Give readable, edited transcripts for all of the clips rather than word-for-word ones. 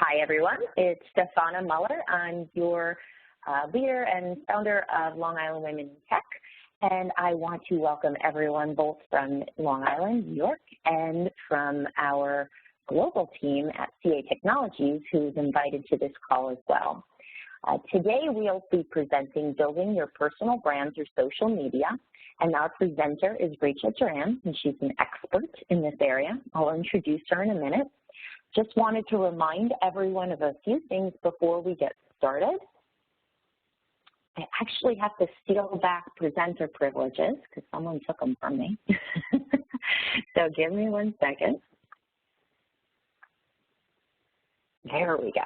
Hi, everyone. It's Stefana Muller. I'm your leader and founder of Long Island Women in Tech, and I want to welcome everyone both from Long Island, New York, and from our global team at CA Technologies who's invited to this call as well. Today, we'll be presenting Building Your Personal Brand Through Social Media, and our presenter is Rachel Duran, and she's an expert in this area. I'll introduce her in a minute. Just wanted to remind everyone of a few things before we get started. I actually have to steal back presenter privileges because someone took them from me. So give me 1 second. There we go.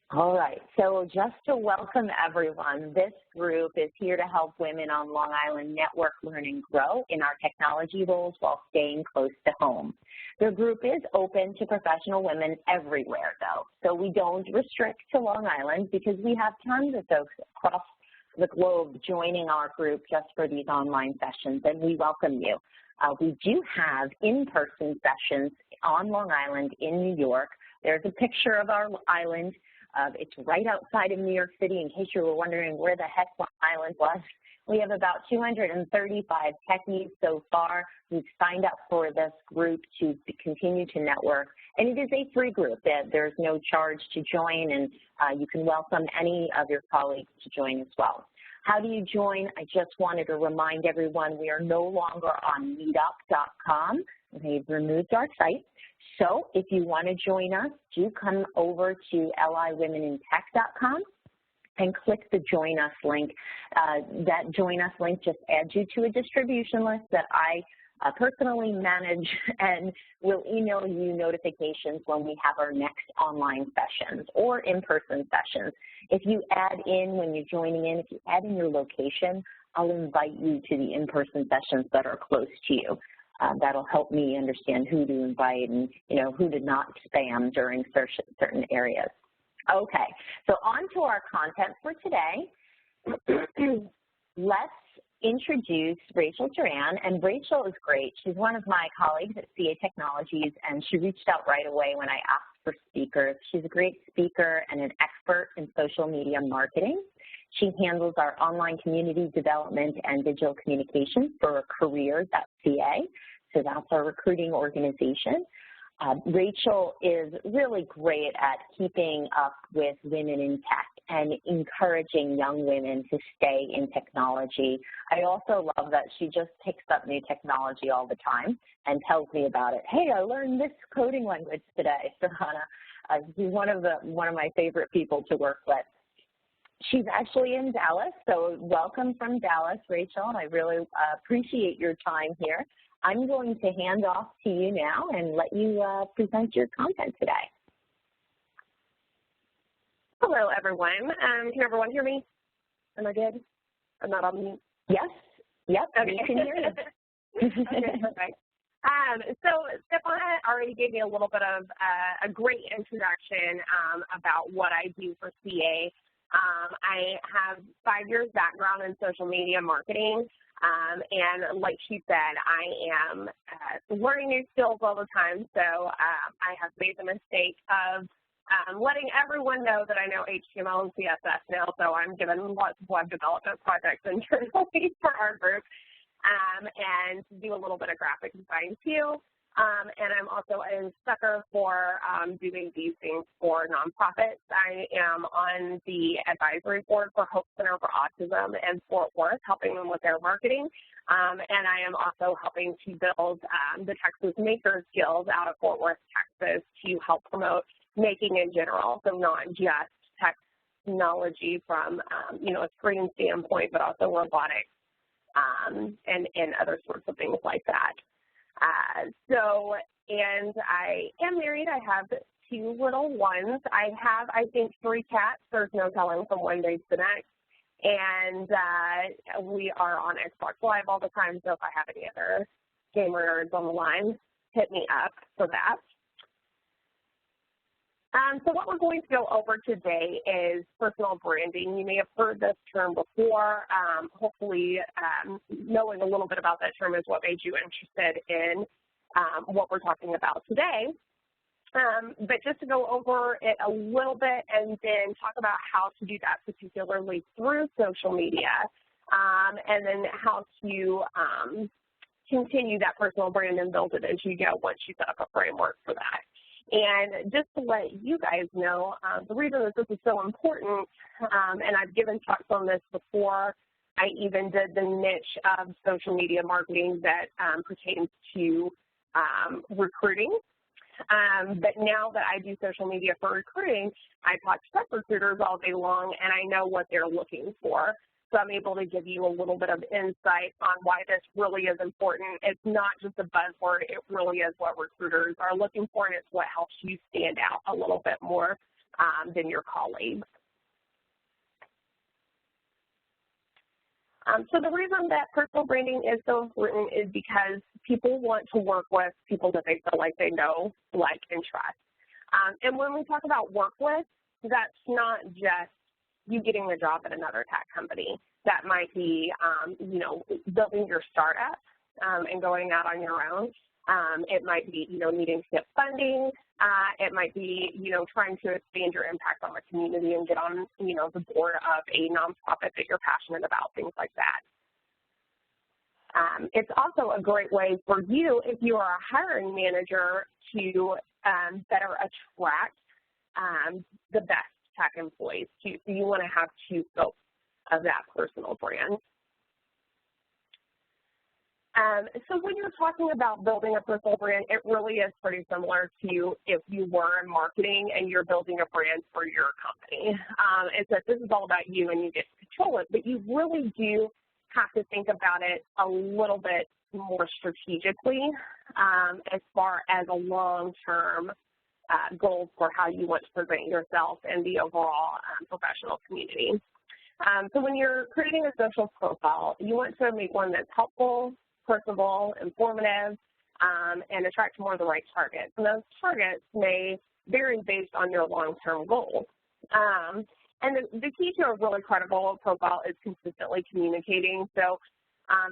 All right, so just to welcome everyone, this group is here to help women on Long Island network, learn, and grow in our technology roles while staying close to home. The group is open to professional women everywhere, though, so we don't restrict to Long Island because we have tons of folks across the globe joining our group just for these online sessions, and we welcome you. We do have in-person sessions on Long Island in New York. There's a picture of our island. It's right outside of New York City, in case you were wondering where the heck Long Island was. We have about 235 techies so far who've signed up for this group to continue to network. And it is a free group. There's no charge to join, and you can welcome any of your colleagues to join as well. How do you join? I just wanted to remind everyone we are no longer on meetup.com. They've removed our site. So if you want to join us, do come over to LIWomenInTech.com and click the Join Us link. That Join Us link just adds you to a distribution list that I personally manage, and will email you notifications when we have our next online sessions or in-person sessions. If you add in, when you're joining in, if you add in your location, I'll invite you to the in-person sessions that are close to you. That'll help me understand who to invite and, who to not spam during certain areas. Okay, so on to our content for today. Let's introduce Rachel Duran, and Rachel is great. She's one of my colleagues at CA Technologies, and she reached out right away when I asked for speakers. She's a great speaker and an expert in social media marketing. She handles our online community development and digital communications for careers.ca, so that's our recruiting organization. Rachel is really great at keeping up with women in tech and encouraging young women to stay in technology. I also love that she just picks up new technology all the time and tells me about it. Hey, I learned this coding language today, Savannah. She's one of my favorite people to work with. She's actually in Dallas, so welcome from Dallas, Rachel, and I really appreciate your time here. I'm going to hand off to you now and let you present your content today. Hello, everyone. Can everyone hear me? Am I good? I'm not on mute? Yes. Yep, okay. We can hear you. Okay, perfect. So Stefana already gave me a little bit of a great introduction about what I do for CA. I have 5 years background in social media marketing, and like she said, I am learning new skills all the time, so I have made the mistake of letting everyone know that I know HTML and CSS now, so I'm given lots of web development projects internally for our group, and do a little bit of graphic design too. And I'm also a sucker for doing these things for nonprofits. I am on the advisory board for Hope Center for Autism in Fort Worth, helping them with their marketing. And I am also helping to build the Texas Makers Guild out of Fort Worth, Texas, to help promote making in general, so not just technology from a screen standpoint, but also robotics and other sorts of things like that. And I am married. I have 2 little ones. I have, I think, 3 cats. There's no telling from one day to the next. And we are on Xbox Live all the time, so if I have any other gamer nerds on the line, hit me up for that. So what we're going to go over today is personal branding. You may have heard this term before. Hopefully, knowing a little bit about that term is what made you interested in what we're talking about today. But just to go over it a little bit and then talk about how to do that, particularly through social media, and then how to continue that personal brand and build it as you go once you set up a framework for that. And just to let you guys know, the reason that this is so important, and I've given talks on this before, I even did the niche of social media marketing that pertains to recruiting. But now that I do social media for recruiting, I talk to tech recruiters all day long, and I know what they're looking for. So I'm able to give you a little bit of insight on why this really is important. It's not just a buzzword. It really is what recruiters are looking for, and it's what helps you stand out a little bit more than your colleagues. So the reason that personal branding is so important is because people want to work with people that they feel like they know, like, and trust. And when we talk about work with, that's not just you getting a job at another tech company. That might be, you know, building your startup and going out on your own. It might be, you know, needing to get funding. It might be, you know, trying to expand your impact on the community and get on, you know, the board of a nonprofit that you're passionate about, things like that. It's also a great way for you, if you are a hiring manager, to better attract the best tech employees. So you want to have two scopes of that personal brand. So when you're talking about building a personal brand, it really is pretty similar to if you were in marketing and you're building a brand for your company. It's that this is all about you and you get to control it, but you really do have to think about it a little bit more strategically as far as a long-term goal for how you want to present yourself and the overall professional community. So when you're creating a social profile, you want to make one that's helpful, personable, informative, and attract more of the right targets. And those targets may vary based on your long-term goals. And the key to a really credible profile is consistently communicating. So,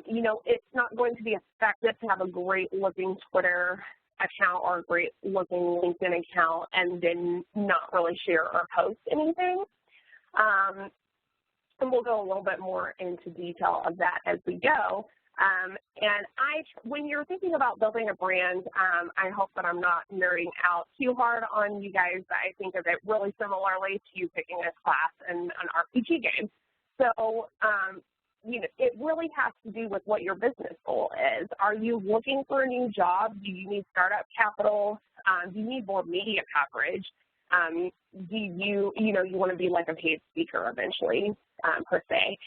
you know, it's not going to be effective to have a great-looking Twitter account or a great-looking LinkedIn account and then not really share or post anything. And we'll go a little bit more into detail of that as we go. And when you're thinking about building a brand, I hope that I'm not nerding out too hard on you guys. I think of it really similarly to you picking a class in an RPG game. So, you know, it really has to do with what your business goal is. Are you looking for a new job? Do you need startup capital? Do you need more media coverage? Do you want to be like a paid speaker eventually, per se?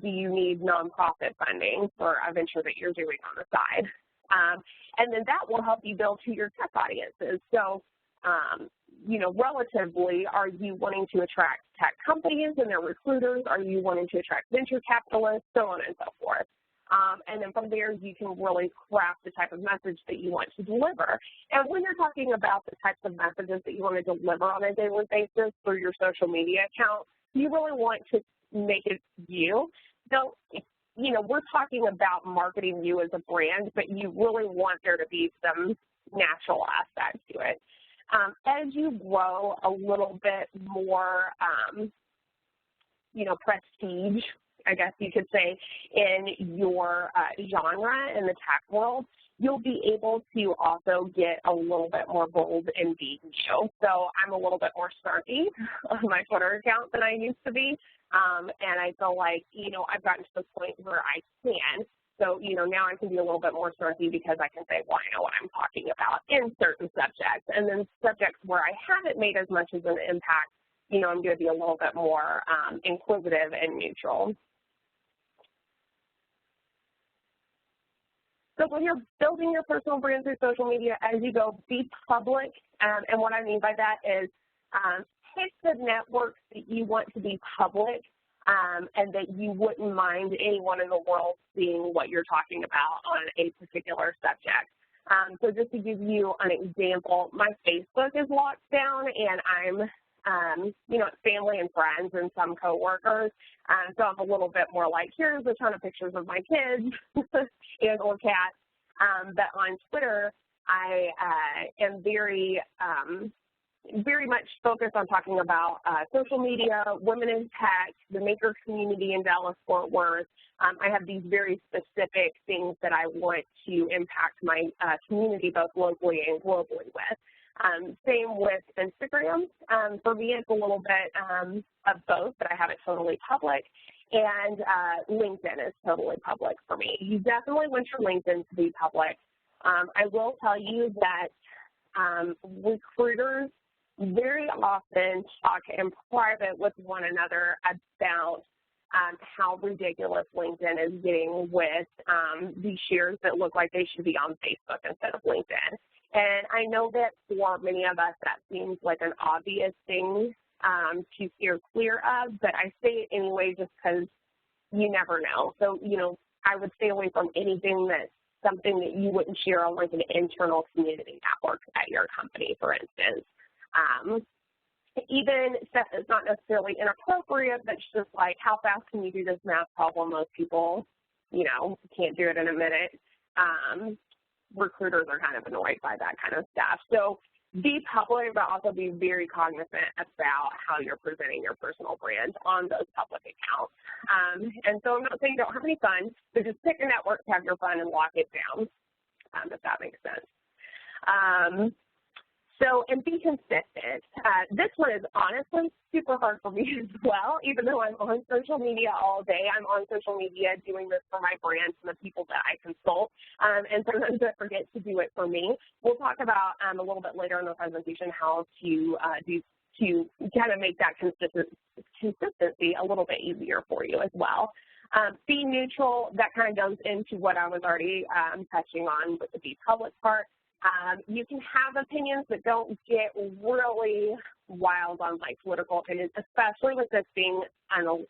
Do you need nonprofit funding for a venture that you're doing on the side? And then that will help you build who your tech audience is. So, you know, relatively, are you wanting to attract tech companies and their recruiters? Are you wanting to attract venture capitalists? So on and so forth. And then from there, you can really craft the type of message that you want to deliver. And when you're talking about the types of messages that you want to deliver on a daily basis through your social media account, you really want to make it you. So, you know, we're talking about marketing you as a brand, but you really want there to be some natural aspect to it. As you grow a little bit more, you know, prestige, I guess you could say, in your genre in the tech world, you'll be able to also get a little bit more bold in being you. So I'm a little bit more snarky on my Twitter account than I used to be, and I feel like, you know, I've gotten to the point where I can. So, you know, now I can be a little bit more snarky because I can say, well, I know what I'm talking about in certain subjects. And then subjects where I haven't made as much as an impact, you know, I'm going to be a little bit more inquisitive and neutral. So when you're building your personal brand through social media, as you go, be public. And what I mean by that is pick the networks that you want to be public and that you wouldn't mind anyone in the world seeing what you're talking about on a particular subject. So just to give you an example, my Facebook is locked down, and I'm, you know, it's family and friends and some coworkers. So I'm a little bit more like, here's a ton of pictures of my kids and or cats. But on Twitter, I am very much focused on talking about social media, women in tech, the maker community in Dallas-Fort Worth. I have these very specific things that I want to impact my community both locally and globally with. Same with Instagram. For me, it's a little bit of both, but I have it totally public. And LinkedIn is totally public for me. You definitely want your LinkedIn to be public. I will tell you that recruiters very often talk in private with one another about how ridiculous LinkedIn is getting with these shares that look like they should be on Facebook instead of LinkedIn. And I know that for many of us that seems like an obvious thing to steer clear of, but I say it anyway just because you never know. So, you know, I would stay away from anything that's something that you wouldn't share on like an internal community network at your company, for instance. Even stuff that's not necessarily inappropriate, but it's just like, how fast can you do this math problem? Most people, you know, can't do it in a minute. Recruiters are kind of annoyed by that kind of stuff. So be public, but also be very cognizant about how you're presenting your personal brand on those public accounts. And so I'm not saying don't have any fun, but just pick a network to have your fun and lock it down, if that makes sense. And be consistent. This one is honestly super hard for me as well, even though I'm on social media all day. I'm on social media doing this for my brand and the people that I consult, and sometimes I forget to do it for me. We'll talk about a little bit later in the presentation how to kind of make that consistency a little bit easier for you as well. Be neutral. That kind of goes into what I was already touching on with the be public part. You can have opinions, but don't get really wild on like political opinions, especially with this being an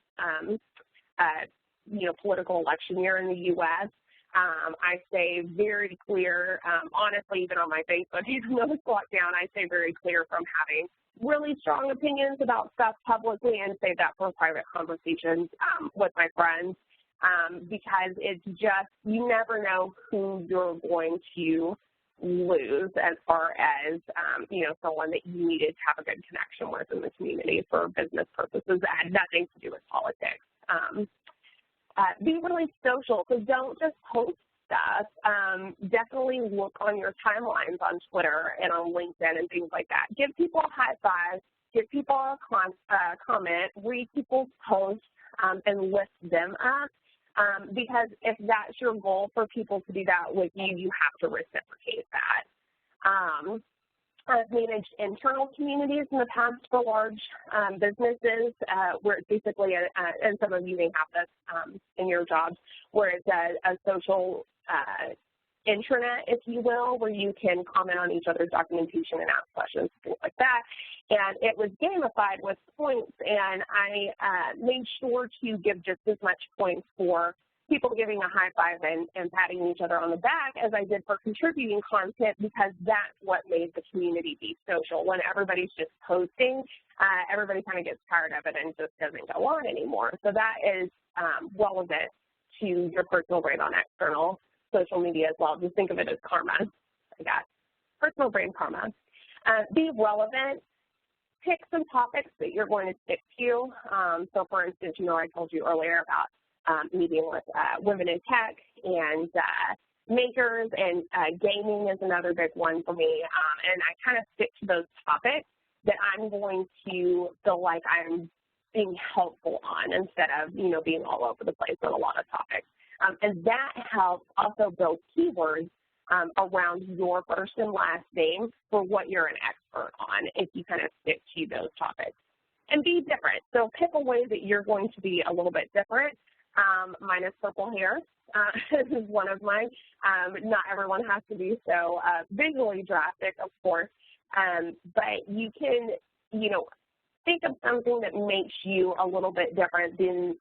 political election year in the U.S. I say very clear, honestly, even on my Facebook, even though it's locked down, I say very clear from having really strong opinions about stuff publicly and save that for private conversations with my friends, because it's just, you never know who you're going to lose as far as, someone that you needed to have a good connection with in the community for business purposes that had nothing to do with politics. Be really social, so don't just post stuff. Definitely look on your timelines on Twitter and on LinkedIn and things like that. Give people a high five, give people a comment, read people's posts, and lift them up. Because if that's your goal for people to do that with you, you have to reciprocate that. I've managed internal communities in the past for large businesses where it's basically, and some of you may have this in your jobs, where it's a social intranet, if you will, where you can comment on each other's documentation and ask questions, things like that. And it was gamified with points, and I made sure to give just as much points for people giving a high five and patting each other on the back as I did for contributing content, because that's what made the community be social. When everybody's just posting, everybody kind of gets tired of it and just doesn't go on anymore. So that is relevant to your personal brand on external social media as well. Just think of it as karma, I guess. Personal brand karma. Be relevant. Pick some topics that you're going to stick to. So, for instance, I told you earlier about meeting with women in tech and makers, and gaming is another big one for me. And I kind of stick to those topics that I'm going to feel like I'm being helpful on instead of, being all over the place on a lot of topics. And that helps also build keywords around your first and last name for what you're an expert on if you kind of stick to those topics. And be different. So pick a way that you're going to be a little bit different. Mine is purple hair. This is one of mine. Not everyone has to be so visually drastic, of course, but you can, think of something that makes you a little bit different than,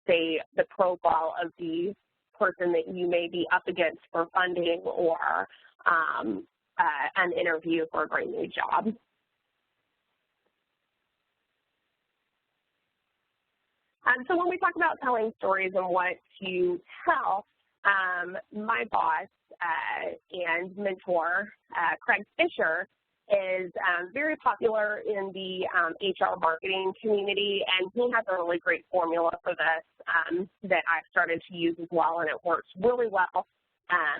say, the profile of the person that you may be up against for funding or an interview for a great new job. So when we talk about telling stories and what to tell, My boss and mentor, Craig Fisher, is very popular in the HR marketing community, and he has a really great formula for this that I've started to use as well, and it works really well,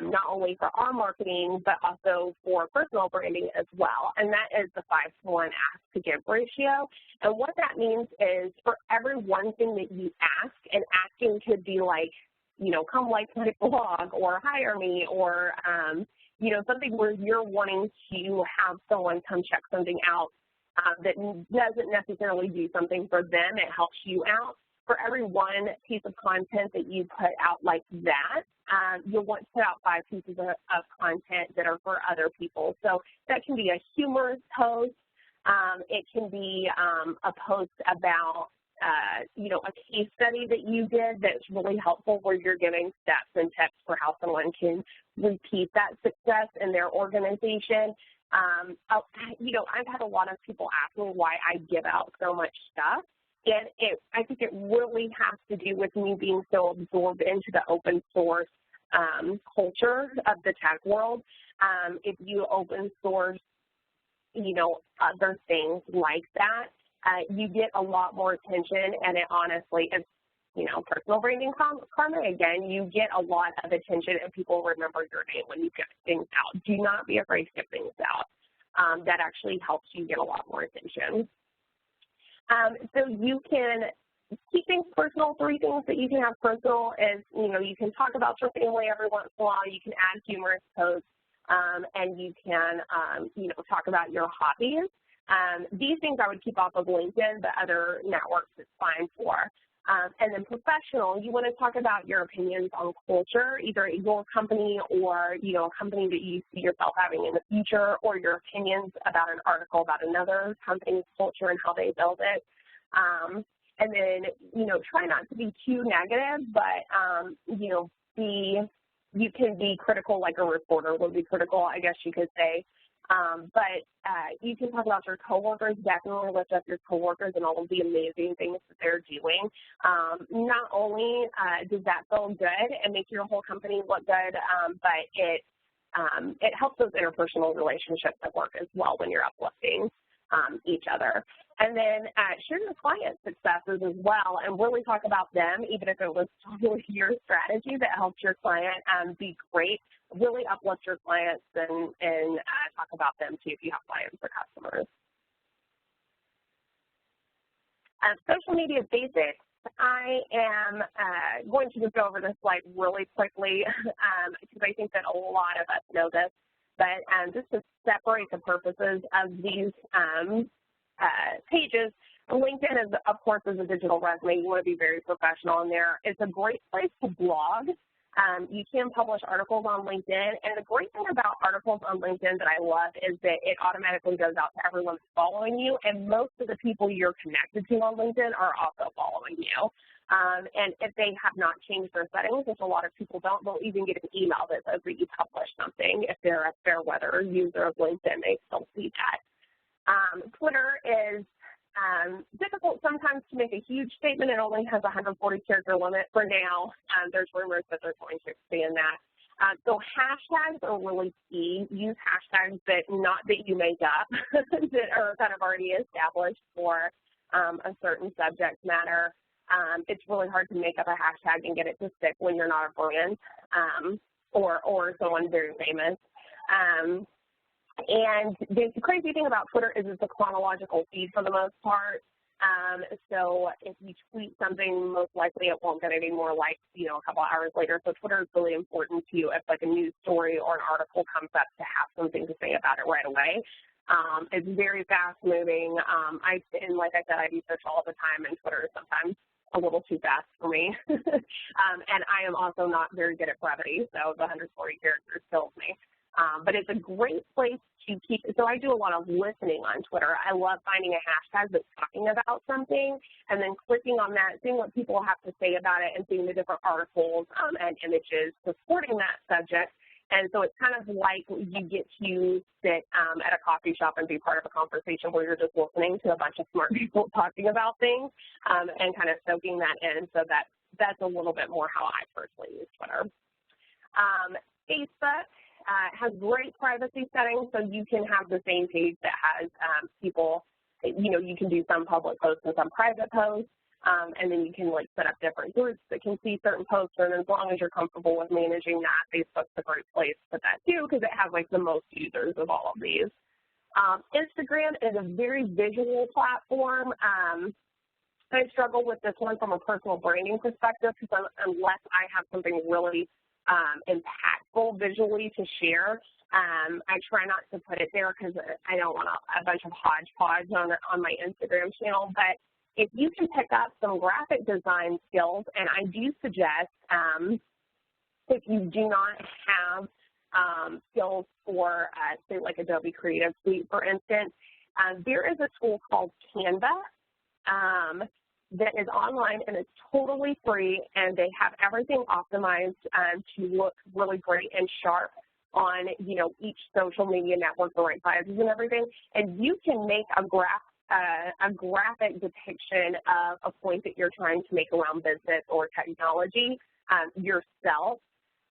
not only for our marketing, but also for personal branding as well, and that is the 5-to-1 ask to give ratio. And what that means is for every one thing that you ask, and asking could be like, you know, come like my blog or hire me, or, you know, something where you're wanting to have someone come check something out that doesn't necessarily do something for them, it helps you out. For every one piece of content that you put out like that, you'll want to put out 5 pieces of content that are for other people. So that can be a humorous post. It can be a post about, you know, a case study that you did that's really helpful, where you're giving steps and tips for how someone can repeat that success in their organization. You know, I've had a lot of people ask me why I give out so much stuff. And I think it really has to do with me being so absorbed into the open source culture of the tech world. If you open source, you know, other things like that, you get a lot more attention, and it honestly is, you know, personal branding karma. Again, you get a lot of attention, and people remember your name when you get things out. Do not be afraid to get things out. That actually helps you get a lot more attention. So you can keep things personal. 3 things that you can have personal is, you know, you can talk about your family every once in a while, you can add humorous posts, and you can, you know, talk about your hobbies. These things I would keep off of LinkedIn, but other networks it's fine for. And then professional, you want to talk about your opinions on culture, either at your company or, you know, a company that you see yourself having in the future, or your opinions about an article about another company's culture and how they build it. And then, you know, try not to be too negative, but, you know, you can be critical like a reporter would be critical, I guess you could say. But you can talk about your coworkers. Definitely lift up your coworkers and all of the amazing things that they're doing. Not only does that feel good and make your whole company look good, but it helps those interpersonal relationships at work as well when you're uplifting each other. And then share your client successes as well, and really talk about them, even if it was totally your strategy that helped your client be great. Really uplift your clients and talk about them too if you have clients or customers. Social media basics. I am going to just go over this slide really quickly because I think that a lot of us know this, but just to separate the purposes of these pages, LinkedIn is, of course, is a digital resume. You want to be very professional in there. It's a great place to blog. You can publish articles on LinkedIn, and the great thing about articles on LinkedIn that I love is that it automatically goes out to everyone that's following you, and most of the people you're connected to on LinkedIn are also following you. And if they have not changed their settings, which a lot of people don't, they'll even get an email that says that you published something. If they're a fair weather user of LinkedIn, they still see that. Twitter is difficult sometimes to make a huge statement. It only has a 140-character limit for now. There's rumors that they're going to expand that. So hashtags are really key. Use hashtags that you make up, that are kind of already established for a certain subject matter. It's really hard to make up a hashtag and get it to stick when you're not a brand or someone very famous. And the crazy thing about Twitter is it's a chronological feed for the most part. So if you tweet something, most likely it won't get any more likes, you know, a couple hours later. So Twitter is really important to you if like a news story or an article comes up to have something to say about it right away. It's very fast moving. And like I said, I do search all the time, and Twitter is sometimes a little too fast for me. And I am also not very good at brevity, so the 140 characters kills me. But it's a great place to keep, so I do a lot of listening on Twitter. I love finding a hashtag that's talking about something and then clicking on that, seeing what people have to say about it, and seeing the different articles and images supporting that subject. And so it's kind of like you get to sit at a coffee shop and be part of a conversation where you're just listening to a bunch of smart people talking about things and kind of soaking that in. So that's a little bit more how I personally use Twitter. Facebook has great privacy settings, so you can have the same page that has people, you can do some public posts and some private posts, and then you can like set up different groups that can see certain posts, and as long as you're comfortable with managing that, Facebook's a great place for that too, because it has like the most users of all of these. Instagram is a very visual platform. I struggle with this one from a personal branding perspective, because unless I have something really impactful visually to share, I try not to put it there because I don't want a bunch of hodgepodge on my Instagram channel. But if you can pick up some graphic design skills, and I do suggest if you do not have skills for, say, like Adobe Creative Suite, for instance, there is a tool called Canva that is online, and it's totally free, and they have everything optimized to look really great and sharp on, each social media network, the right sizes and everything. And you can make a graphic depiction of a point that you're trying to make around business or technology yourself,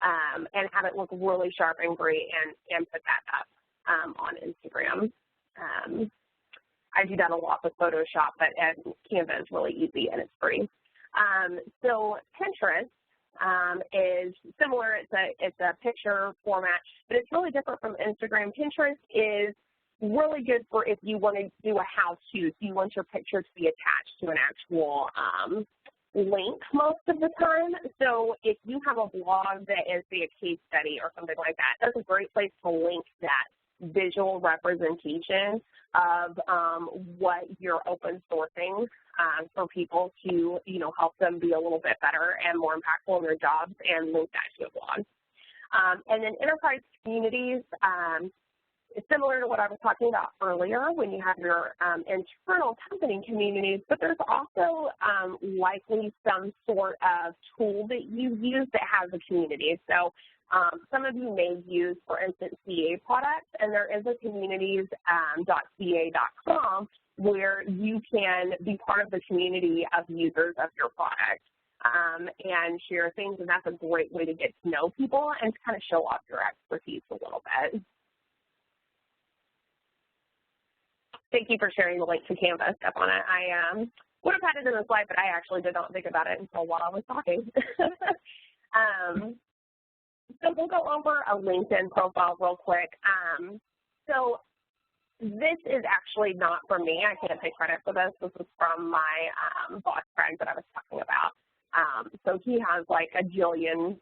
and have it look really sharp and great, and put that up on Instagram. I do that a lot with Photoshop, but Canva is really easy and it's free. So Pinterest is similar. It's a picture format, but it's really different from Instagram. Pinterest is really good for if you want to do a how-to, so you want your picture to be attached to an actual link most of the time. So if you have a blog that is, say, a case study or something like that, that's a great place to link that visual representation of what you're open sourcing for people to, help them be a little bit better and more impactful in their jobs, and link that to a blog. And then enterprise communities, similar to what I was talking about earlier when you have your internal company communities, but there's also likely some sort of tool that you use that has a community. So some of you may use, for instance, CA products, and there is a communities.ca.com where you can be part of the community of users of your product and share things, and that's a great way to get to know people and to kind of show off your expertise a little bit. Thank you for sharing the link to Canva, Stephana. I would have had it in the slide, but I actually did not think about it until while I was talking. So we'll go over a LinkedIn profile real quick. So this is actually not from me. I can't take credit for this. This is from my boss, Craig, that I was talking about. So he has like a jillion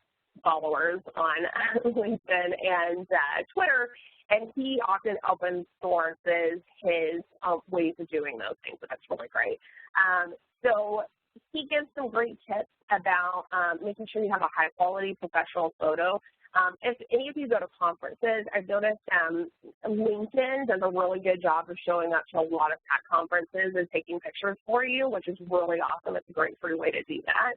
followers on LinkedIn and Twitter, and he often open sources his ways of doing those things, so that's really great. So he gives some great tips about making sure you have a high-quality professional photo. If any of you go to conferences, I've noticed LinkedIn does a really good job of showing up to a lot of tech conferences and taking pictures for you, which is really awesome. It's a great free way to do that.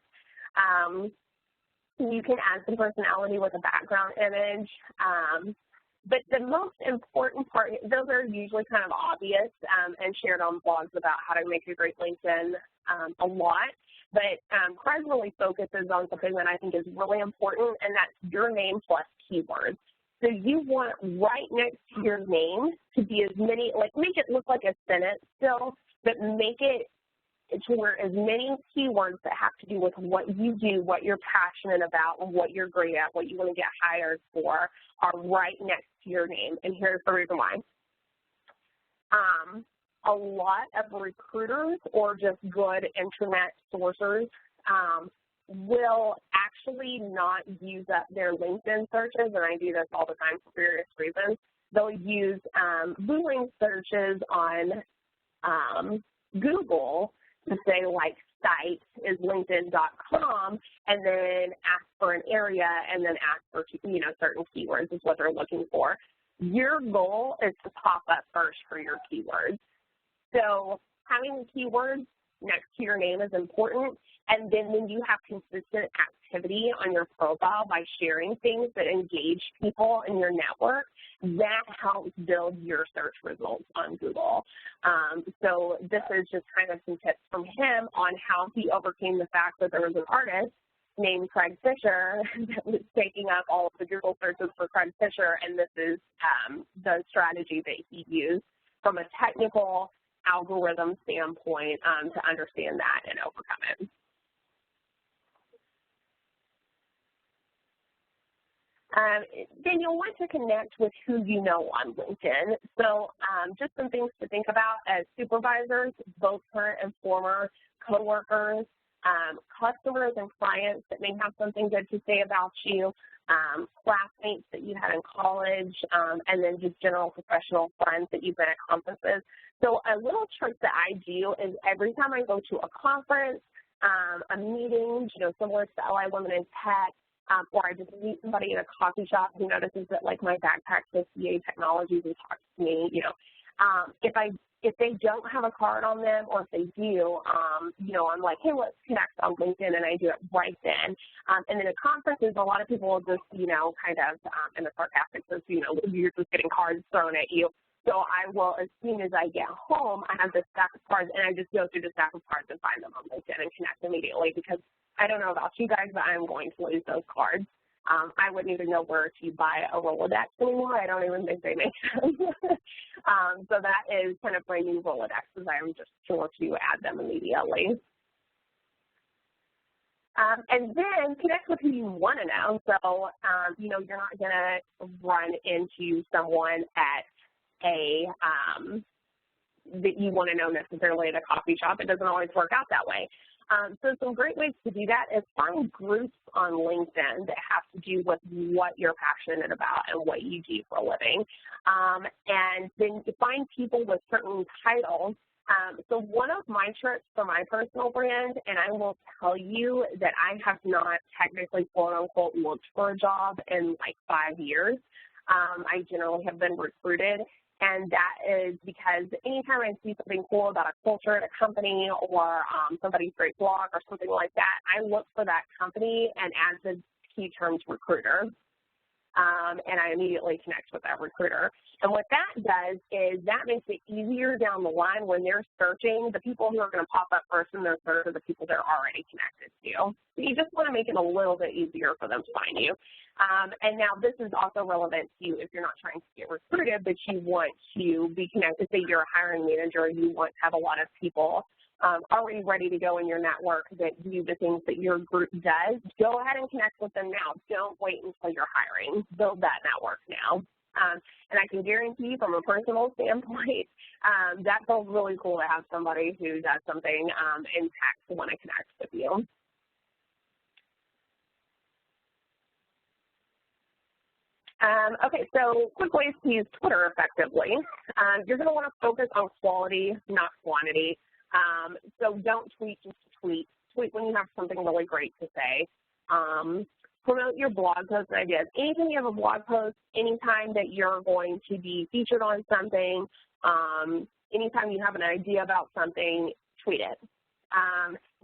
You can add some personality with a background image. But the most important part, those are usually kind of obvious and shared on blogs about how to make a great LinkedIn a lot. But Craig really focuses on something that I think is really important, and that's your name plus keywords. So you want right next to your name to be as many, like make it look like a sentence still, but make it to where as many keywords that have to do with what you do, what you're passionate about, and what you're great at, what you want to get hired for, are right next to your name. And here's the reason why. A lot of recruiters or just good internet sourcers will actually not use up their LinkedIn searches, and I do this all the time for various reasons. They'll use Boolean searches on Google to say, like, site is linkedin.com, and then ask for an area, and then ask for, certain keywords is what they're looking for. Your goal is to pop up first for your keywords. So having keywords next to your name is important, and then when you have consistent activity on your profile by sharing things that engage people in your network, that helps build your search results on Google. So this is just kind of some tips from him on how he overcame the fact that there was an artist named Craig Fisher that was taking up all of the Google searches for Craig Fisher, and this is the strategy that he used from a technical algorithm standpoint to understand that and overcome it. Then you'll want to connect with who you know on LinkedIn. So just some things to think about as supervisors, both current and former, coworkers, customers and clients that may have something good to say about you, classmates that you had in college, and then just general professional friends that you've been at conferences. So a little trick that I do is every time I go to a conference, a meeting, similar to the LI Women in Tech, or I just meet somebody in a coffee shop who notices that, like, my backpack says CA Technologies and talks to me, if they don't have a card on them, or if they do, I'm like, hey, let's connect on LinkedIn, and I do it right then. And then at conferences, a lot of people will just, kind of, in a sarcastic sense, you're just getting cards thrown at you. So I will, as soon as I get home, I have this stack of cards, and I just go through the stack of cards and find them on LinkedIn and connect immediately, because I don't know about you guys, but I'm going to lose those cards. I wouldn't even know where to buy a Rolodex anymore. I don't even think they make them. So that is kind of my new Rolodexes. I am just sure to add them immediately. And then connect with who you want to know. So, you're not going to run into someone at that you want to know necessarily at a coffee shop. It doesn't always work out that way. So some great ways to do that is find groups on LinkedIn that have to do with what you're passionate about and what you do for a living. And then find people with certain titles. So one of my tricks for my personal brand, and I will tell you that I have not technically, quote unquote, looked for a job in like 5 years. I generally have been recruited. And that is because anytime I see something cool about a culture at a company, or somebody's great blog or something like that, I look for that company and add the key terms recruiter. And I immediately connect with that recruiter. And what that does is that makes it easier down the line when they're searching. The people who are going to pop up first in their search are the people they're already connected to. So you just want to make it a little bit easier for them to find you. And now this is also relevant to you if you're not trying to get recruited, but you want to be connected. Say you're a hiring manager, you want to have a lot of people already ready to go in your network that do the things that your group does. Go ahead and connect with them now. Don't wait until you're hiring. Build that network now. And I can guarantee you from a personal standpoint, that feels really cool to have somebody who does something in tech to want to connect with you. Okay, so quick ways to use Twitter effectively. You're going to want to focus on quality, not quantity. So don't tweet just to tweet. Tweet when you have something really great to say. Promote your blog posts and ideas. Anytime you have a blog post, anytime that you're going to be featured on something, anytime you have an idea about something, tweet it.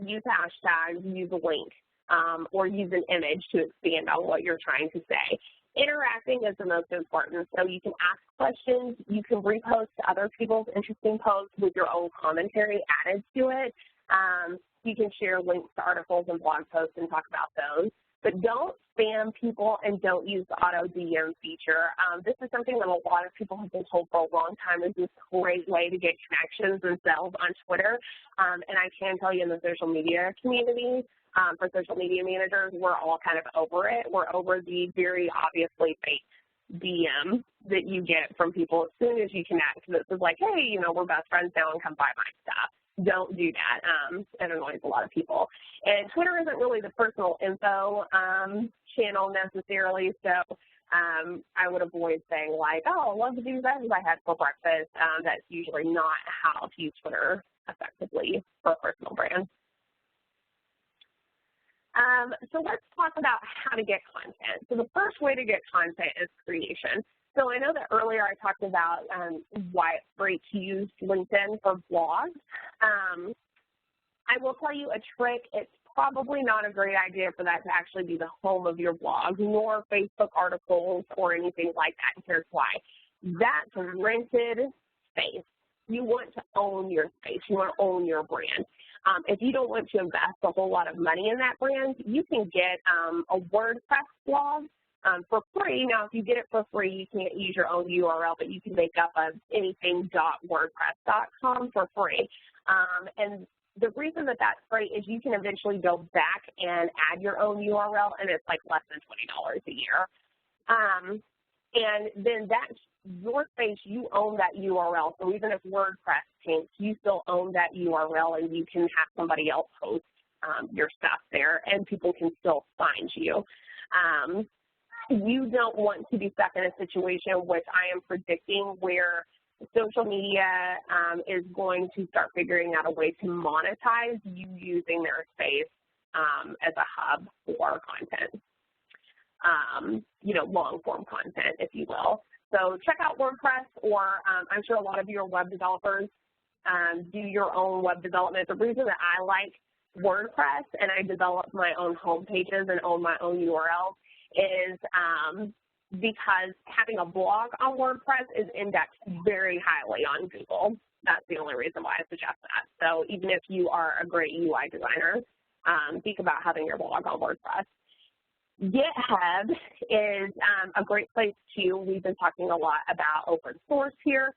Use hashtags, use a link, or use an image to expand on what you're trying to say. Interacting is the most important. So you can ask questions, you can repost other people's interesting posts with your own commentary added to it. You can share links to articles and blog posts and talk about those. But don't spam people and don't use the auto DM feature. This is something that a lot of people have been told for a long time is this great way to get connections and sales on Twitter. And I can tell you in the social media community, for social media managers, we're all kind of over it. We're over the very obviously fake DM that you get from people as soon as you connect. This is like, hey, we're best friends now and come buy my stuff. Don't do that. It annoys a lot of people. And Twitter isn't really the personal info channel necessarily, so I would avoid saying like, oh, I love the things I had for breakfast. That's usually not how to use Twitter effectively for a personal brand. So let's talk about how to get content. So the first way to get content is creation. So I know that earlier I talked about why it's great to use LinkedIn for blogs. I will tell you a trick. It's probably not a great idea for that to actually be the home of your blog, nor Facebook articles or anything like that. And here's why. That's rented space. you want to own your space. You want to own your brand. If you don't want to invest a whole lot of money in that brand, you can get a WordPress blog for free. Now, if you get it for free, you can't use your own URL, but you can make up a anything.wordpress.com for free. And the reason that that's great is you can eventually go back and add your own URL, and it's like less than $20 a year. And then that's your space, you own that URL. So even if WordPress changes, you still own that URL, and you can have somebody else host your stuff there, and people can still find you. You don't want to be stuck in a situation, which I am predicting, where social media is going to start figuring out a way to monetize you using their space as a hub for content, long-form content, if you will. So check out WordPress, or I'm sure a lot of you are web developers, do your own web development. The reason that I like WordPress and I develop my own home pages and own my own URLs is because having a blog on WordPress is indexed very highly on Google. That's the only reason why I suggest that. So even if you are a great UI designer, think about having your blog on WordPress. GitHub is a great place too. We've been talking a lot about open source here.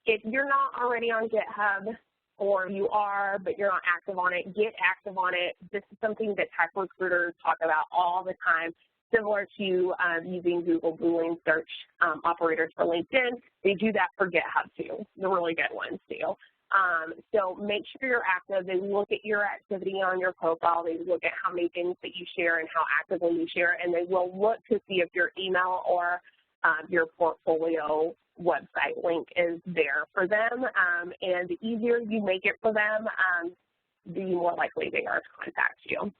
If you're not already on GitHub, or you are, but you're not active on it, get active on it. This is something that tech recruiters talk about all the time, similar to using Google Boolean search operators for LinkedIn. They do that for GitHub too, the really good ones too. So make sure you're active. They look at your activity on your profile. They look at how many things that you share and how actively you share, and they will look to see if your email or your portfolio website link is there for them. And the easier you make it for them, the more likely they are to contact you.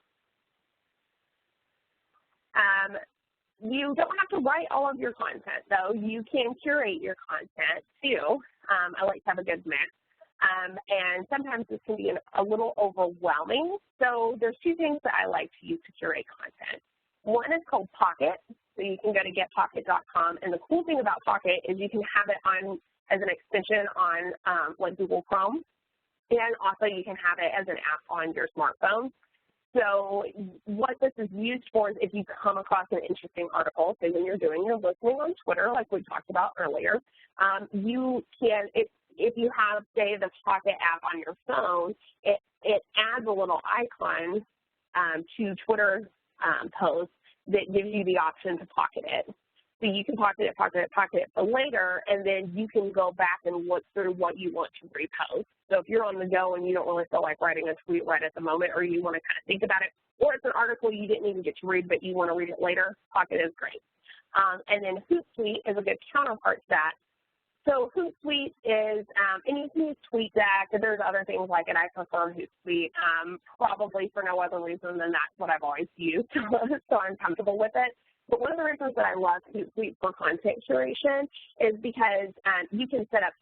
You don't have to write all of your content, though. You can curate your content, too. I like to have a good mix. And sometimes this can be a little overwhelming. So there's two things that I like to use to curate content. One is called Pocket. So you can go to getpocket.com. And the cool thing about Pocket is you can have it on as an extension on like Google Chrome. And also you can have it as an app on your smartphone. So what this is used for is if you come across an interesting article, say when you're doing your listening on Twitter, like we talked about earlier, you can, if you have, say, the Pocket app on your phone, it adds a little icon to Twitter posts that gives you the option to pocket it. So you can pocket it for later, and then you can go back and look through what you want to repost. So if you're on the go and you don't really feel like writing a tweet right at the moment, or you want to kind of think about it, or it's an article you didn't even get to read but you want to read it later, Pocket is great. And then Hootsuite is a good counterpart to that. So Hootsuite is, and you can use TweetDeck, and there's other things like it. I prefer Hootsuite, probably for no other reason than that's what I've always used, so I'm comfortable with it. But one of the reasons that I love Hootsuite for content curation is because you can set up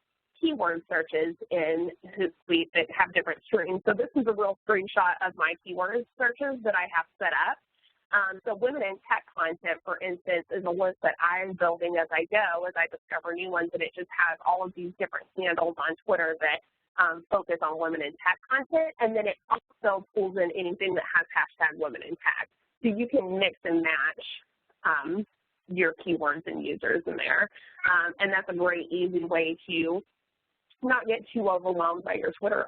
keyword searches in Hootsuite that have different streams. So this is a real screenshot of my keyword searches that I have set up. So women in tech content, for instance, is a list that I'm building as I go, as I discover new ones, and it just has all of these different handles on Twitter that focus on women in tech content, and then it also pulls in anything that has hashtag women in tech. So you can mix and match your keywords and users in there, and that's a very easy way to not get too overwhelmed by your Twitter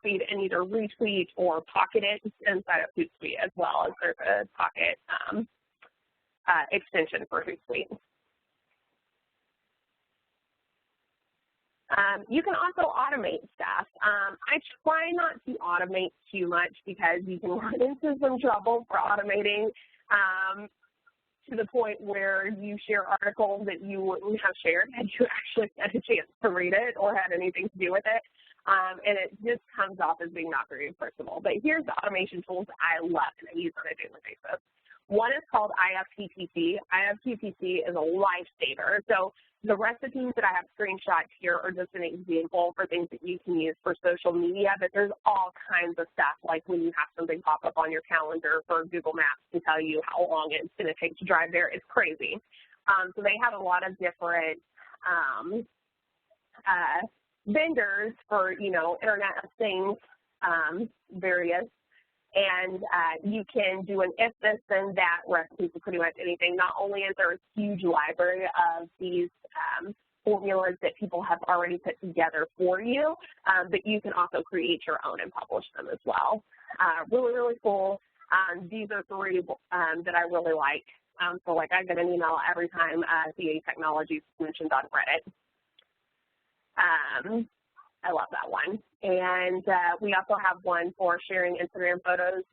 feed and either retweet or pocket it inside of Hootsuite, as well as there's a Pocket extension for Hootsuite. You can also automate stuff. I try not to automate too much because you can run into some trouble for automating to the point where you share articles that you wouldn't have shared had you actually had a chance to read it or had anything to do with it. And it just comes off as being not very personal. But here's the automation tools I love and I use on a daily basis. One is called IFTTT. IFTTT is a lifesaver. So the recipes that I have screenshot here are just an example for things that you can use for social media, but there's all kinds of stuff, like when you have something pop up on your calendar for Google Maps to tell you how long it's going to take to drive there. It's crazy. So they have a lot of different vendors for, Internet of Things, various, and you can do an if this then that recipe for pretty much anything. Not only is there a huge library of these formulas that people have already put together for you, but you can also create your own and publish them as well. Really, really cool. These are three that I really like. So like I get an email every time CA Technologies is mentioned on Reddit. I love that one. And we also have one for sharing Instagram photos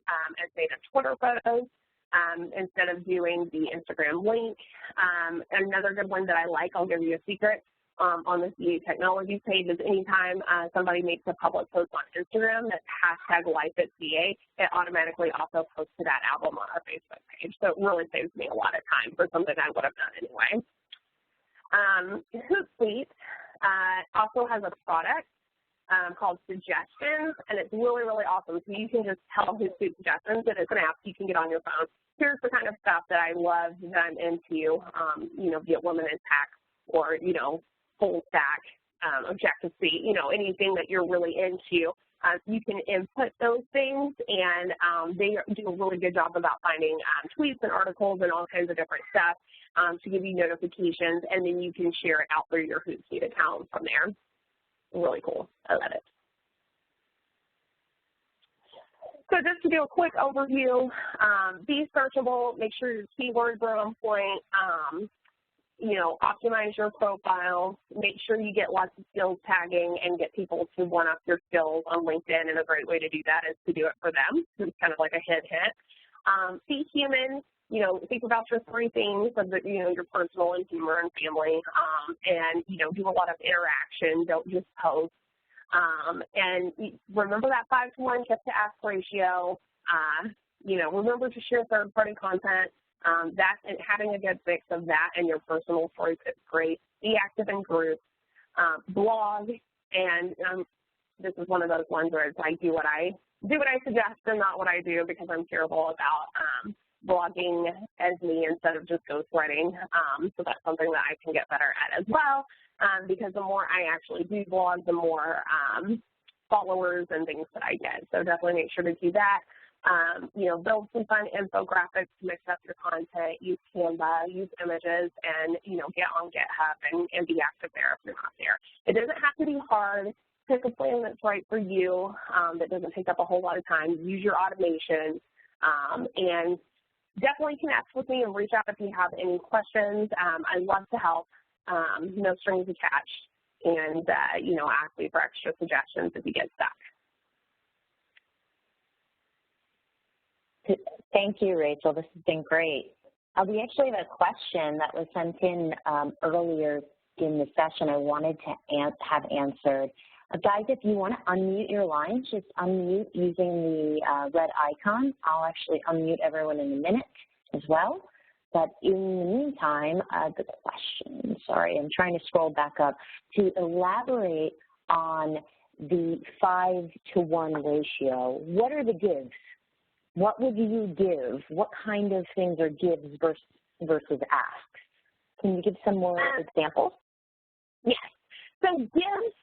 as native Twitter photos instead of doing the Instagram link. Another good one that I like, I'll give you a secret, on the CA Technologies page is anytime somebody makes a public post on Instagram that's #LifeAtCA, it automatically also posts to that album on our Facebook page. So it really saves me a lot of time for something I would have done anyway. Hootsuite also has a product called Suggestions, and it's really, really awesome. So you can just tell Hootsuite Suggestions that it's an app you can get on your phone. Here's the kind of stuff that I love that I'm into, be it women in tech or, full stack, Objective-C, anything that you're really into. You can input those things, and they do a really good job about finding tweets and articles and all kinds of different stuff to give you notifications, and then you can share it out through your Hootsuite account from there. Really cool. I love it. So just to do a quick overview, be searchable, make sure your keywords are on point, optimize your profiles, make sure you get lots of skills tagging and get people to one-up your skills on LinkedIn, and a great way to do that is to do it for them. It's kind of like a hint. Be human, think about your three things of the, your personal and humor and family, and, do a lot of interaction, don't just post. And remember that 5-to-1 tip-to-ask ratio, remember to share third-party content. That and having a good mix of that and your personal stories is great. Be active in groups, blog, and this is one of those ones where it's like do what I suggest and not what I do, because I'm terrible about blogging as me instead of just ghostwriting. So that's something that I can get better at as well, because the more I actually do blog, the more followers and things that I get. So definitely make sure to do that. Build some fun infographics to mix up your content, use Canva, use images, and, get on GitHub and be active there if you're not there. It doesn't have to be hard. Pick a plan that's right for you, that doesn't take up a whole lot of time. Use your automation, and definitely connect with me and reach out if you have any questions. I love to help, no strings attached, and, ask me for extra suggestions if you get stuck. Thank you, Rachel. This has been great. We actually have a question that was sent in earlier in the session I wanted to have answered. Guys, if you want to unmute your line, just unmute using the red icon. I'll actually unmute everyone in a minute as well. But in the meantime, the question, sorry, I'm trying to scroll back up, to elaborate on the 5-to-1 ratio. What are the gives? What would you give? What kind of things are gives versus asks? Can you give some more examples? Yes. So gives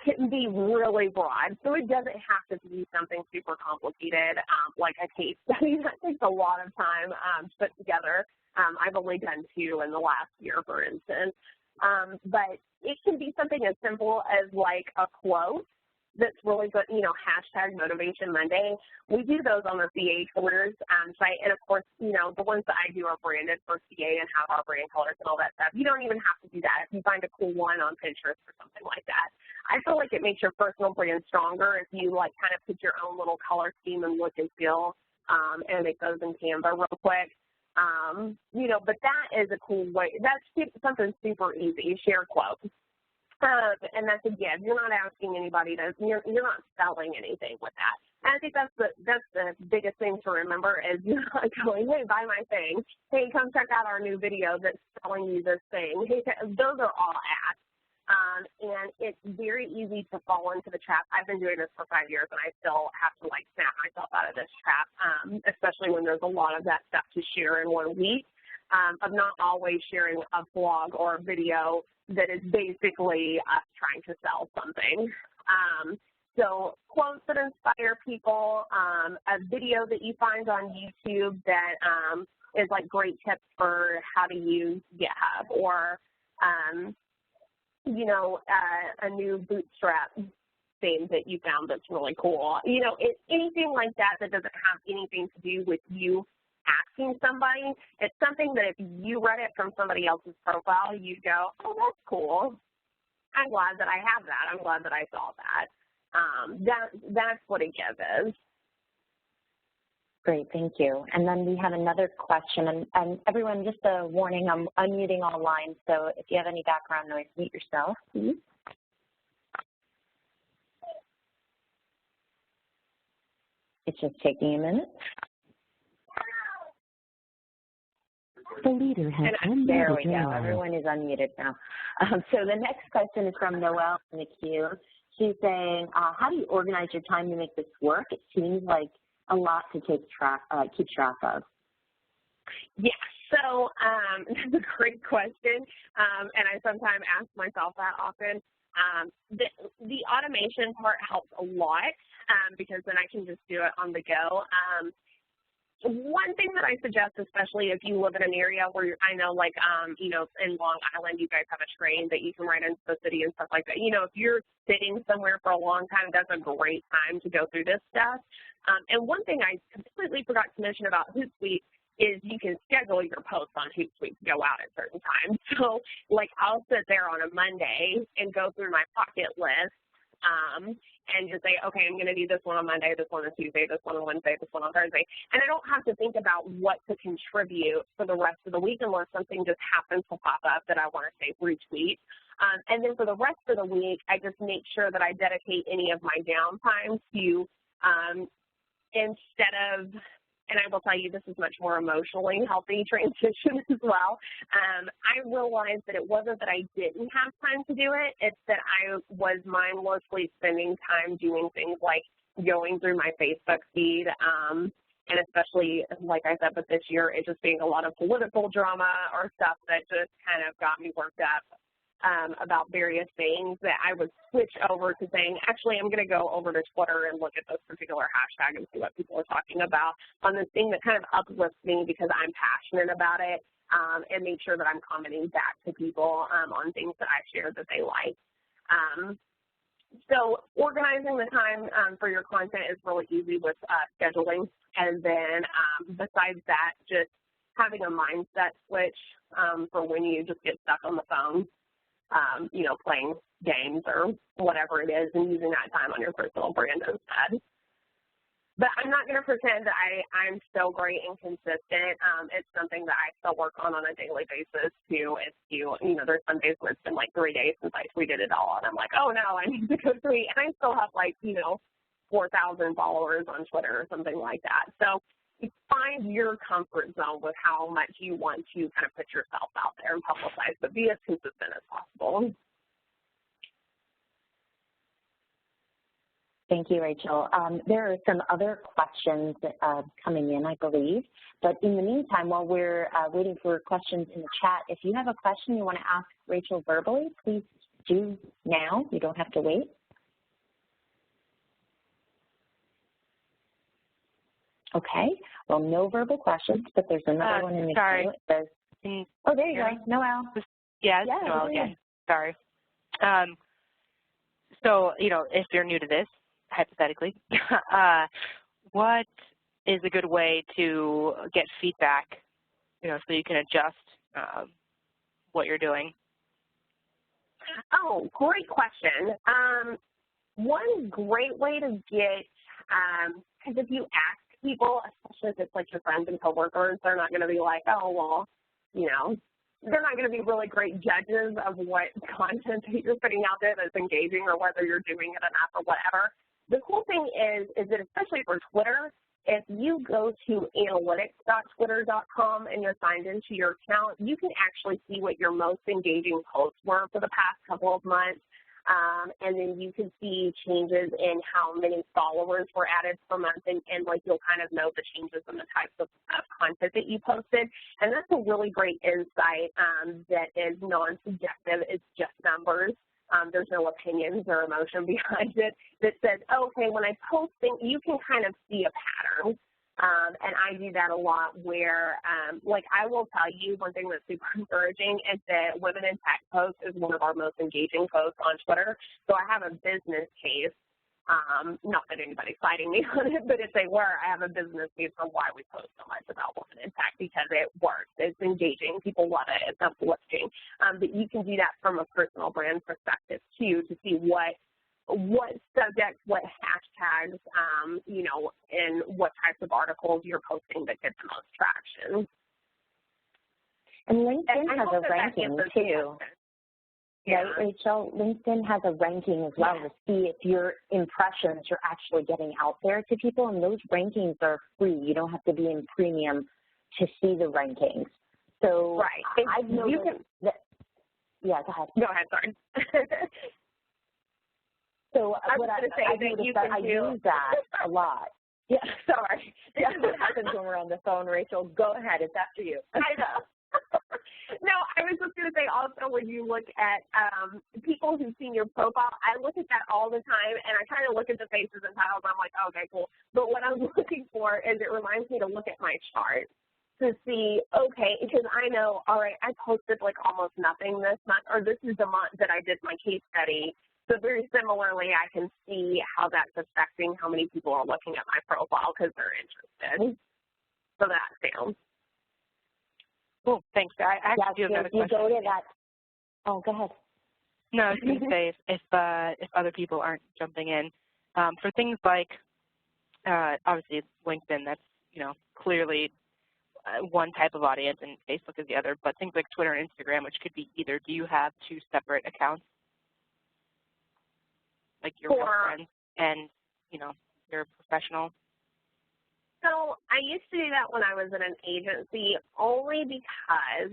can be really broad. So it doesn't have to be something super complicated, like a case study. That takes a lot of time to put together. I've only done 2 in the last year, for instance. But it can be something as simple as like a quote that's really good, hashtag Motivation Monday. We do those on the CA Careers site, and of course, the ones that I do are branded for CA and have our brand colors and all that stuff. You don't even have to do that if you find a cool one on Pinterest or something like that. I feel like it makes your personal brand stronger if you kind of pick your own little color scheme and look and feel, and make those in Canva real quick. But that is a cool way. That's something super easy. Share quotes. And that's a gift. You're not asking anybody to, you're not selling anything with that. And I think that's the biggest thing to remember is you're not going, hey, buy my thing. Hey, come check out our new video that's selling you this thing. Hey, those are all ads. And it's very easy to fall into the trap. I've been doing this for 5 years, and I still have to snap myself out of this trap, especially when there's a lot of that stuff to share in 1 week, of not always sharing a blog or a video that is basically us trying to sell something. So quotes that inspire people, a video that you find on YouTube that is like great tips for how to use GitHub, or, you know, a new bootstrap thing that you found that's really cool. You know, anything like that that doesn't have anything to do with you asking somebody. It's something that if you read it from somebody else's profile, you'd go, oh, that's cool. I'm glad that I have that. I'm glad that I saw that. That's what a give is. Great, thank you. And then we have another question, and everyone, just a warning, I'm unmuting all lines, so if you have any background noise, mute yourself, please. It's just taking a minute. The leader has unmuted. There we go. Everyone is unmuted now. So the next question is from Noelle in the queue. She's saying, how do you organize your time to make this work? It seems like a lot to keep track of. Yeah, so that's a great question, and I sometimes ask myself that often. The automation part helps a lot because then I can just do it on the go. One thing that I suggest, especially if you live in an area where I know, like, you know, in Long Island, you guys have a train that you can ride into the city and stuff like that. You know, if you're sitting somewhere for a long time, that's a great time to go through this stuff. And one thing I completely forgot to mention about Hootsuite is you can schedule your posts on Hootsuite to go out at certain times. So, like, I'll sit there on a Monday and go through my pocket list and just say, okay, I'm going to do this one on Monday, this one on Tuesday, this one on Wednesday, this one on Thursday. And I don't have to think about what to contribute for the rest of the week unless something just happens to pop up that I want to say retweet. And then for the rest of the week, I just make sure that I dedicate any of my downtime to, instead of, and I will tell you this is much more emotionally healthy transition as well. I realized that it wasn't that I didn't have time to do it, it's that I was mindlessly spending time doing things like going through my Facebook feed, and especially, like I said, but this year, it just being a lot of political drama or stuff that just kind of got me worked up about various things, that I would switch over to saying, actually, I'm going to go over to Twitter and look at this particular hashtag and see what people are talking about on this thing that kind of uplifts me because I'm passionate about it, and make sure that I'm commenting back to people on things that I share that they like. So organizing the time for your content is really easy with scheduling. And then besides that, just having a mindset switch for when you just get stuck on the phone, you know, playing games or whatever it is, and using that time on your personal brand instead. But I'm not going to pretend that I'm so great and consistent. It's something that I still work on a daily basis too. If you know, there's some days where it's been like 3 days since I tweeted it all, and I'm like, oh no, I need to go tweet. And I still have like, you know, 4,000 followers on Twitter or something like that. So find your comfort zone with how much you want to kind of put yourself out there and publicize, but be as consistent as possible. Thank you, Rachel. There are some other questions coming in, I believe. But in the meantime, while we're waiting for questions in the chat, if you have a question you want to ask Rachel verbally, please do now. You don't have to wait. Okay. Well, no verbal questions, but there's another one in the queue. It says, oh, there you go. Noelle. Yeah, Noelle again. Sorry. So, you know, if you're new to this, hypothetically, what is a good way to get feedback, you know, so you can adjust what you're doing? Oh, great question. One great way to get, because if you ask people, especially if it's like your friends and coworkers, they're not going to be like, oh, well, you know, they're not going to be really great judges of what content that you're putting out there that's engaging or whether you're doing it enough or whatever. The cool thing is that especially for Twitter, if you go to analytics.twitter.com and you're signed into your account, you can actually see what your most engaging posts were for the past couple of months. And then you can see changes in how many followers were added per month, and like you'll kind of know the changes in the types of content that you posted. And that's a really great insight that is non-subjective. It's just numbers. There's no opinions or emotion behind it that says, okay, when I post things, you can kind of see a pattern. And I do that a lot where, like I will tell you one thing that's super encouraging is that Women in Tech post is one of our most engaging posts on Twitter. So I have a business case, not that anybody's fighting me on it, but if they were, I have a business case on why we post so much about Women in Tech, because it works. It's engaging. People love it. It's uplifting. But you can do that from a personal brand perspective, too, to see what subjects, what hashtags, you know, and what types of articles you're posting that get the most traction. And LinkedIn has a ranking too. Yeah. Right, Rachel? LinkedIn has a ranking as well to see if your impressions are actually getting out there to people, and those rankings are free. You don't have to be in premium to see the rankings. So right. I've noticed that, yeah, go ahead. Go ahead, sorry. So what I use that a lot. Yeah, sorry. Yeah, what happens when we're on the phone, Rachel? Go ahead. It's after you. I know. No, I was just going to say also when you look at people who've seen your profile, I look at that all the time, and I kind of look at the faces and titles. I'm like, okay, cool. But what I'm looking for is it reminds me to look at my chart to see, okay, because I know, all right, I posted like almost nothing this month, or this is the month that I did my case study. So very similarly, I can see how that's affecting how many people are looking at my profile because they're interested. So that sounds. Cool, thanks. I actually do have another question. You go to that. Oh, go ahead. No, I was going to say if other people aren't jumping in, for things like obviously LinkedIn, that's clearly one type of audience, and Facebook is the other. But things like Twitter and Instagram, which could be either. Do you have two separate accounts, like your work friends and your professional? So I used to do that when I was in an agency, only because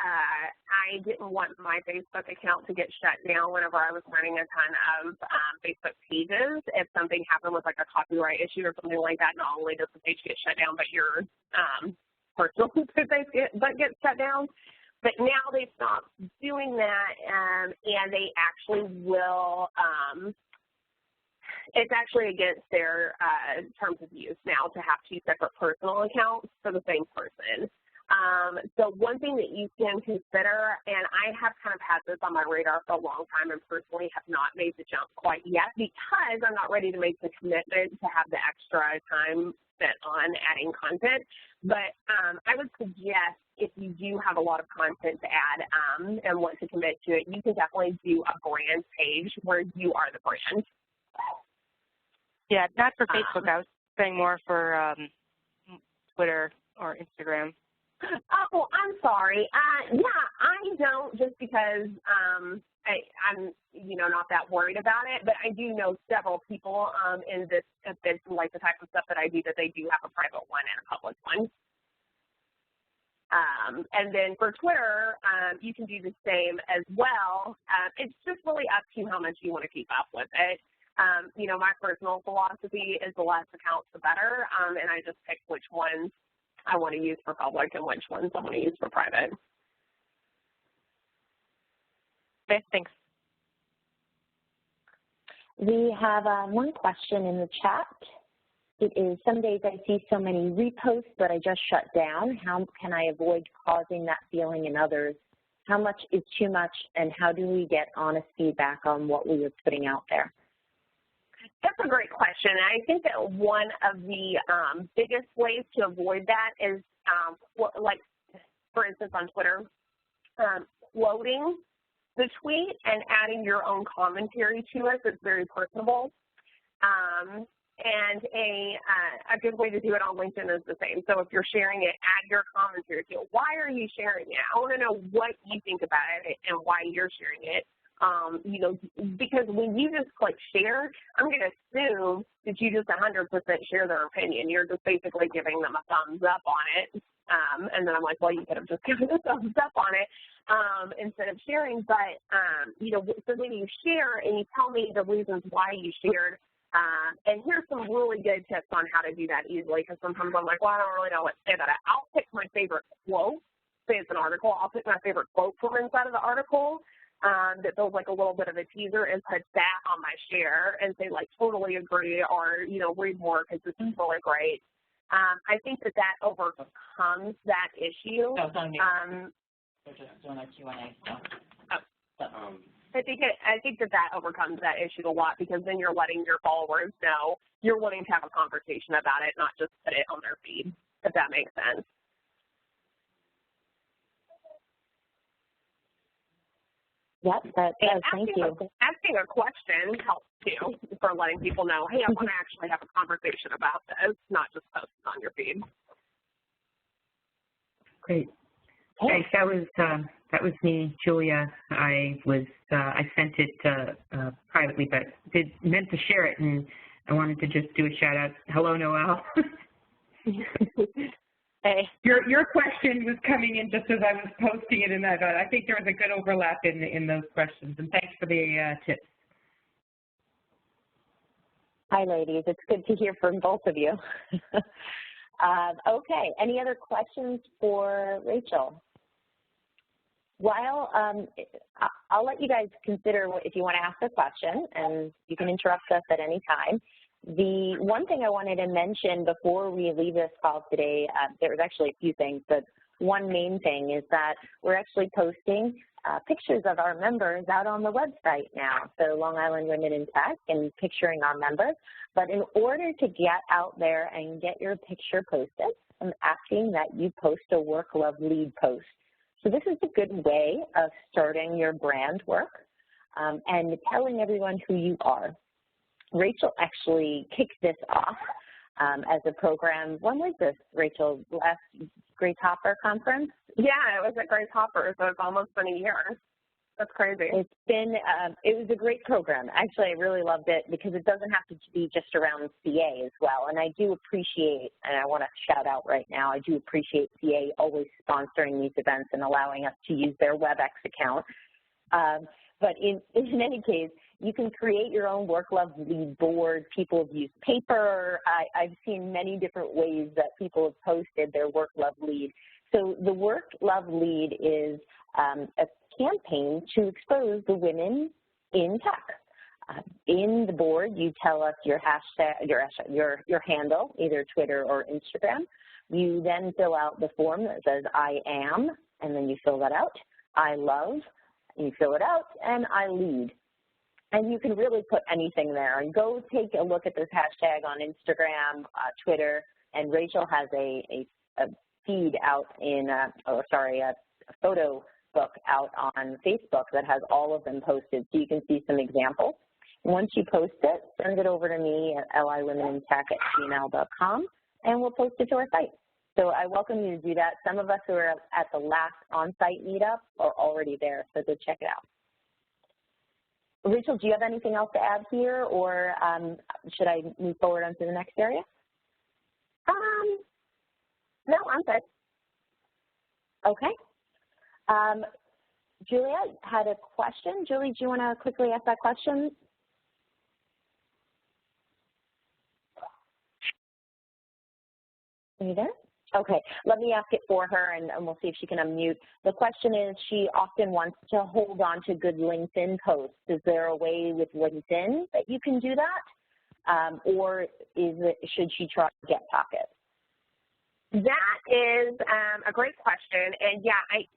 I didn't want my Facebook account to get shut down whenever I was running a ton of Facebook pages. If something happened with like a copyright issue or something like that, not only does the page get shut down, but your personal page gets shut down. But now they stopped doing that, and they actually will. It's actually against their terms of use now to have two separate personal accounts for the same person. So one thing that you can consider, and I have kind of had this on my radar for a long time and personally have not made the jump quite yet because I'm not ready to make the commitment to have the extra time spent on adding content. But I would suggest if you do have a lot of content to add and want to commit to it, you can definitely do a brand page where you are the brand. Yeah, not for Facebook. I was saying more for Twitter or Instagram. Oh, I'm sorry. Yeah, I don't just because I'm not that worried about it, but I do know several people in this, like the type of stuff that I do, that they do have a private one and a public one. And then for Twitter, you can do the same as well. It's just really up to how much you want to keep up with it. My personal philosophy is the less accounts, the better, and I just pick which ones I want to use for public and which ones I want to use for private. Okay, thanks. We have one question in the chat. It is, some days I see so many reposts, but I just shut down. How can I avoid causing that feeling in others? How much is too much, and how do we get honest feedback on what we are putting out there? That's a great question. I think that one of the biggest ways to avoid that is, like, for instance, on Twitter, quoting the tweet and adding your own commentary to it that's very personable. And a good way to do it on LinkedIn is the same. So if you're sharing it, add your commentary to it. Why are you sharing it? I want to know what you think about it and why you're sharing it. Because when you just click share, I'm going to assume that you just 100% share their opinion. You're just basically giving them a thumbs up on it. And then I'm like, well, you could have just given a thumbs up on it instead of sharing. But, you know, so when you share and you tell me the reasons why you shared, and here's some really good tips on how to do that easily, because sometimes I'm like, well, I don't really know what to say about it. I'll pick my favorite quote. Say it's an article. I'll pick my favorite quote from inside of the article that feels like a little bit of a teaser and put that on my share and say, like, totally agree, or, you know, read more because this is really great. I think that overcomes that issue. No, it's on me. We're just doing our Q&A stuff. I think that overcomes that issue a lot, because then you're letting your followers know you're wanting to have a conversation about it, not just put it on their feed, if that makes sense. Yep, that does. Thank you. Asking a question helps too, for letting people know, hey, I want to actually have a conversation about this, not just post it on your feed. Great. Thanks. That was me, Julia. I sent it privately, but meant to share it, and I wanted to just do a shout out. Hello, Noelle. Hey. Your question was coming in just as I was posting it, and I think there was a good overlap in those questions. And thanks for the tips. Hi, ladies. It's good to hear from both of you. Okay. Any other questions for Rachel? While I'll let you guys consider if you want to ask a question, and you can interrupt us at any time. The one thing I wanted to mention before we leave this call today, there was actually a few things, but one main thing is that we're actually posting pictures of our members out on the website now, so Long Island Women in Tech, and picturing our members. But in order to get out there and get your picture posted, I'm asking that you post a Work Love Lead post. So this is a good way of starting your brand work and telling everyone who you are. Rachel actually kicked this off as a program. When was this, Rachel? Last Grace Hopper conference? Yeah, it was at Grace Hopper, so it's almost been a year. That's crazy. It's been, it was a great program. Actually, I really loved it because it doesn't have to be just around CA as well. And I do appreciate, and I want to shout out right now, I do appreciate CA always sponsoring these events and allowing us to use their WebEx account. But in any case, you can create your own Work Love Lead board. People have used paper. I've seen many different ways that people have posted their Work Love Lead. So the Work Love Lead is a campaign to expose the women in tech. In the board, you tell us your hashtag, your handle, either Twitter or Instagram. You then fill out the form that says I am, and then you fill that out. I love, and you fill it out, and I lead. And you can really put anything there. And go take a look at this hashtag on Instagram, Twitter, and Rachel has a feed out in, a photo book out on Facebook that has all of them posted, so you can see some examples. Once you post it, send it over to me at liwomenintech@gmail.com, and we'll post it to our site. So I welcome you to do that. Some of us who are at the last on-site meetup are already there, so go check it out. Rachel, do you have anything else to add here, or should I move forward onto the next area? No, I'm good. Okay. Julia had a question. Julie, do you want to quickly ask that question? Are you there? Okay, let me ask it for her, and we'll see if she can unmute. The question is, she often wants to hold on to good LinkedIn posts. Is there a way with LinkedIn that you can do that? Or should she try GetPocket? That is a great question, and yeah, I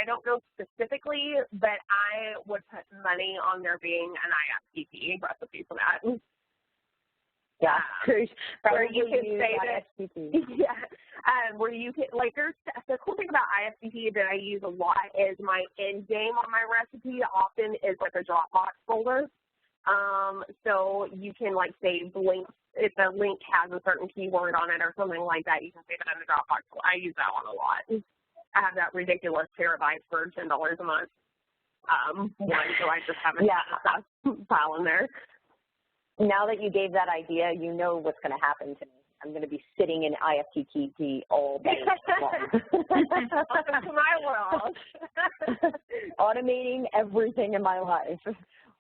don't know specifically, but I would put money on there being an IFTP recipe for that. Yeah, where you can say that, yeah, where you can, like, there's the cool thing about IFTP that I use a lot is my end game on my recipe often is like a Dropbox folder. So you can like save links. If the link has a certain keyword on it or something like that, you can save it in the Dropbox. So I use that one a lot. I have that ridiculous terabyte for $10 a month. So I just have a file in there. Now that you gave that idea, you know what's going to happen to me. I'm going to be sitting in IFTTT all day long. Welcome to my world. Automating everything in my life.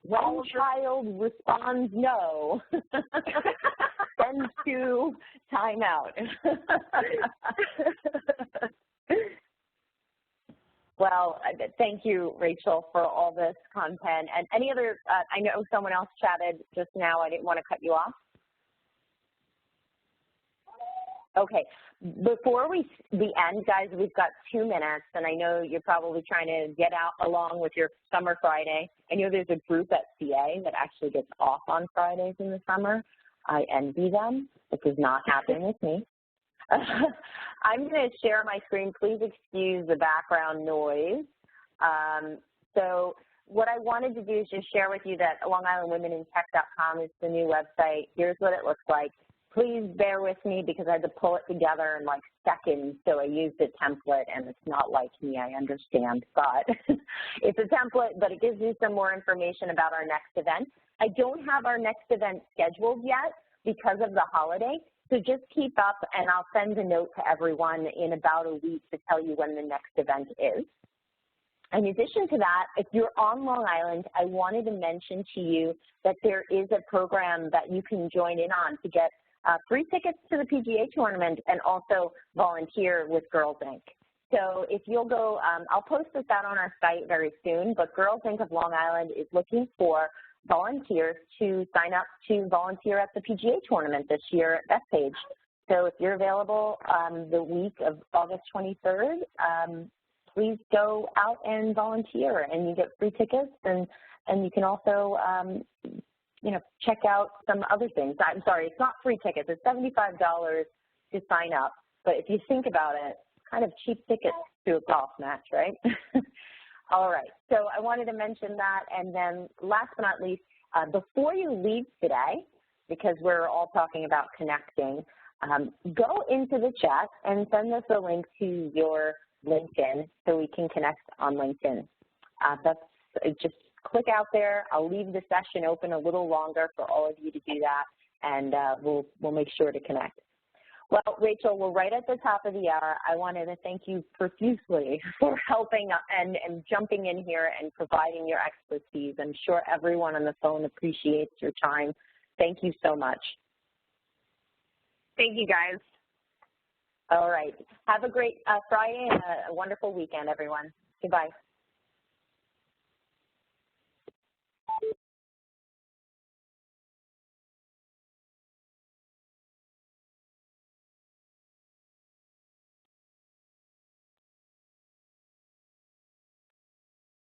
One child responds no, sends to timeout. Well, thank you, Rachel, for all this content. And any other, I know someone else chatted just now. I didn't want to cut you off. Okay, before we end, guys, we've got 2 minutes, and I know you're probably trying to get out along with your summer Friday. I know there's a group at CA that actually gets off on Fridays in the summer. I envy them. This is not happening with me. I'm going to share my screen. Please excuse the background noise. So what I wanted to do is just share with you that LongIslandWomenInTech.com is the new website. Here's what it looks like. Please bear with me because I had to pull it together in like seconds, so I used a template, and it's not like me, I understand, but it's a template, but it gives you some more information about our next event. I don't have our next event scheduled yet because of the holiday, so just keep up, and I'll send a note to everyone in about a week to tell you when the next event is. In addition to that, if you're on Long Island, I wanted to mention to you that there is a program that you can join in on to get free tickets to the PGA tournament and also volunteer with Girls Inc. So if you'll go, I'll post this out on our site very soon, but Girls Inc. of Long Island is looking for volunteers to sign up to volunteer at the PGA tournament this year at Bethpage. So if you're available the week of August 23rd, please go out and volunteer, and you get free tickets, and you can also you know, check out some other things. I'm sorry, it's not free tickets. It's $75 to sign up. But if you think about it, kind of cheap tickets to a golf match, right? All right, so I wanted to mention that. And then last but not least, before you leave today, because we're all talking about connecting, go into the chat and send us a link to your LinkedIn so we can connect on LinkedIn. That's just click out there. I'll leave the session open a little longer for all of you to do that, and we'll make sure to connect. Well, Rachel, we're right at the top of the hour. I wanted to thank you profusely for helping and jumping in here and providing your expertise. I'm sure everyone on the phone appreciates your time. Thank you so much. Thank you, guys. All right. Have a great Friday and a wonderful weekend, everyone. Goodbye.